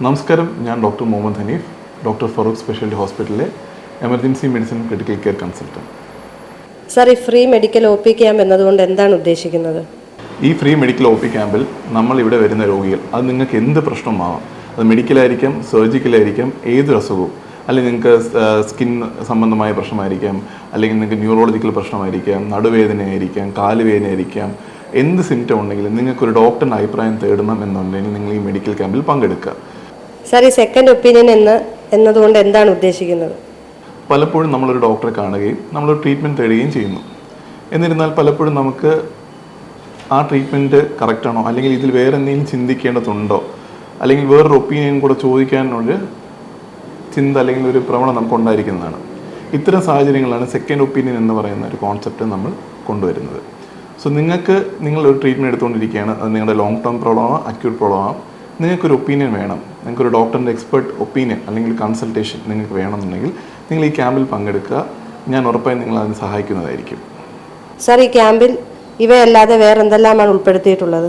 നമസ്കാരം, ഞാൻ doctor Muhammad Haneef, doctor Farooq speciality ഹോസ്പിറ്റലിലെ emergency medicine critical care consultant. Sir, ഈ free medical O P camp എന്നതുകൊണ്ട് എന്താണ് ഉദ്ദേശിക്കുന്നത്? ഈ ഫ്രീ മെഡിക്കൽ ഒ പി ക്യാമ്പിൽ നമ്മളിവിടെ വരുന്ന രോഗികൾ, അത് നിങ്ങൾക്ക് എന്ത് പ്രശ്നമാവാം, അത് മെഡിക്കലായിരിക്കാം, സർജിക്കലായിരിക്കാം, ഏതൊരു അസുഖവും, അല്ലെങ്കിൽ നിങ്ങൾക്ക് സ്കിൻ സംബന്ധമായ പ്രശ്നമായിരിക്കാം, അല്ലെങ്കിൽ നിങ്ങൾക്ക് ന്യൂറോളജിക്കൽ പ്രശ്നമായിരിക്കാം, നടുവേദനയായിരിക്കാം, കാലുവേദനയായിരിക്കാം, എന്ത് സിംറ്റം ഉണ്ടെങ്കിലും നിങ്ങൾക്കൊരു ഡോക്ടറിൻ്റെ അഭിപ്രായം തേടണം എന്നുണ്ടെങ്കിൽ നിങ്ങൾ ഈ മെഡിക്കൽ ക്യാമ്പിൽ പങ്കെടുക്കുക. സാർ, ഈ സെക്കൻഡ് ഒപ്പീനിയൻ എന്നതുകൊണ്ട് എന്താണ് ഉദ്ദേശിക്കുന്നത്? പലപ്പോഴും നമ്മളൊരു ഡോക്ടറെ കാണുകയും നമ്മളൊരു ട്രീറ്റ്മെൻറ്റ് തേടുകയും ചെയ്യുന്നു. എന്നിരുന്നാൽ പലപ്പോഴും നമുക്ക് ആ ട്രീറ്റ്മെൻറ്റ് കറക്റ്റാണോ, അല്ലെങ്കിൽ ഇതിൽ വേറെ എന്തെങ്കിലും ചിന്തിക്കേണ്ടതുണ്ടോ, അല്ലെങ്കിൽ വേറൊരു ഒപ്പീനിയൻ കൂടെ ചോദിക്കാനൊരു ചിന്ത അല്ലെങ്കിൽ ഒരു പ്രവണത നമുക്ക് ഉണ്ടായിരിക്കുന്നതാണ്. ഇത്തരം സാഹചര്യങ്ങളാണ് സെക്കൻഡ് ഒപ്പീനിയൻ എന്ന് പറയുന്ന ഒരു കോൺസെപ്റ്റ് നമ്മൾ കൊണ്ടുവരുന്നത്. സോ നിങ്ങളൊരു ട്രീറ്റ്മെൻറ്റ് എടുത്തുകൊണ്ടിരിക്കുകയാണ്, അത് നിങ്ങളുടെ ലോങ് ടേം പ്രോബ്ലം ആവാം, അക്യൂട്ട് പ്രോബ്ലം ആവാം, നിങ്ങൾക്കൊരു ഒപ്പീനിയൻ വേണം, നിങ്ങൾക്കൊരു ഡോക്ടറിൻ്റെ എക്സ്പെർട്ട് ഒപ്പീനിയൻ അല്ലെങ്കിൽ കൺസൾട്ടേഷൻ നിങ്ങൾക്ക് വേണമെന്നുണ്ടെങ്കിൽ നിങ്ങൾ ഈ ക്യാമ്പിൽ പങ്കെടുക്കുക. ഞാൻ ഉറപ്പായും നിങ്ങൾ അതിന് സഹായിക്കുന്നതായിരിക്കും. സാർ, ഈ ക്യാമ്പിൽ ഇവയല്ലാതെ വേറെ എന്തെല്ലാമാണ് ഉൾപ്പെടുത്തിയിട്ടുള്ളത്?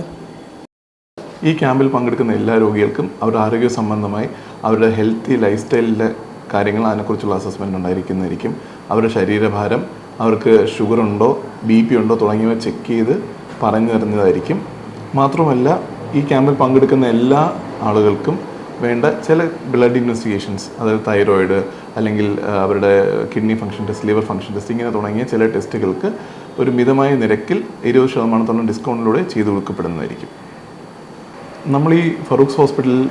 ഈ ക്യാമ്പിൽ പങ്കെടുക്കുന്ന എല്ലാ രോഗികൾക്കും അവരുടെ ആരോഗ്യ സംബന്ധമായി അവരുടെ ഹെൽത്തി ലൈഫ് സ്റ്റൈലിലെ കാര്യങ്ങൾ, അതിനെക്കുറിച്ചുള്ള അസസ്മെൻ്റ് ഉണ്ടായിരിക്കുന്നതായിരിക്കും. അവരുടെ ശരീരഭാരം, അവർക്ക് ഷുഗർ ഉണ്ടോ, BP ഉണ്ടോ തുടങ്ങിയവ ചെക്ക് ചെയ്ത് പറഞ്ഞു തരുന്നതായിരിക്കും. മാത്രമല്ല, ഈ ക്യാമ്പിൽ പങ്കെടുക്കുന്ന എല്ലാ ആളുകൾക്കും വേണ്ട ചില ബ്ലഡ് ഇൻവെസ്റ്റിഗേഷൻസ്, അതായത് തൈറോയിഡ്, അല്ലെങ്കിൽ അവരുടെ kidney function test, liver function test, ഇങ്ങനെ തുടങ്ങിയ ചില ടെസ്റ്റുകൾക്ക് ഒരു മിതമായ നിരക്കിൽ 20% ഡിസ്കൗണ്ടിലൂടെ ചെയ്തു കൊടുക്കപ്പെടുന്നതായിരിക്കും. നമ്മൾ ഈ ഫറൂഖ് ഹോസ്പിറ്റലിൽ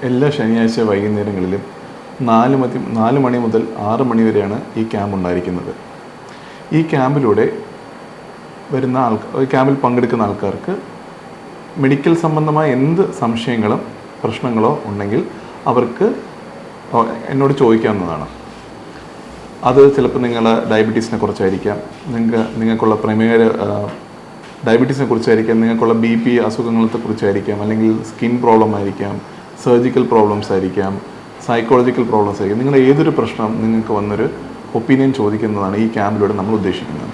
എല്ലാ ശനിയാഴ്ച വൈകുന്നേരങ്ങളിലും 4 മണി മുതൽ 6 മണി വരെയാണ് ഈ ക്യാമ്പ് ഉണ്ടായിരിക്കുന്നത്. ഈ ക്യാമ്പിലൂടെ ക്യാമ്പിൽ പങ്കെടുക്കുന്ന ആൾക്കാർക്ക് മെഡിക്കൽ സംബന്ധമായ എന്ത് സംശയങ്ങളും പ്രശ്നങ്ങളോ ഉണ്ടെങ്കിൽ അവർക്ക് എന്നോട് ചോദിക്കാവുന്നതാണ്. അത് ചിലപ്പോൾ നിങ്ങളുടെ ഡയബറ്റീസിനെ കുറിച്ചായിരിക്കാം, നിങ്ങൾക്കുള്ള പ്രമേഹ ഡയബറ്റീസിനെ കുറിച്ചായിരിക്കാം, നിങ്ങൾക്കുള്ള BP അസുഖങ്ങളെ കുറിച്ചായിരിക്കാം, അല്ലെങ്കിൽ സ്കിൻ പ്രോബ്ലം ആയിരിക്കാം, സർജിക്കൽ പ്രോബ്ലംസ് ആയിരിക്കാം, സൈക്കോളജിക്കൽ പ്രോബ്ലംസ് ആയിരിക്കും. നിങ്ങളുടെ ഏതൊരു പ്രശ്നം നിങ്ങൾക്ക് വന്നൊരു ഒപ്പീനിയൻ ചോദിക്കുന്നതാണ് ഈ ക്യാമ്പിലൂടെ നമ്മൾ ഉദ്ദേശിക്കുന്നത്.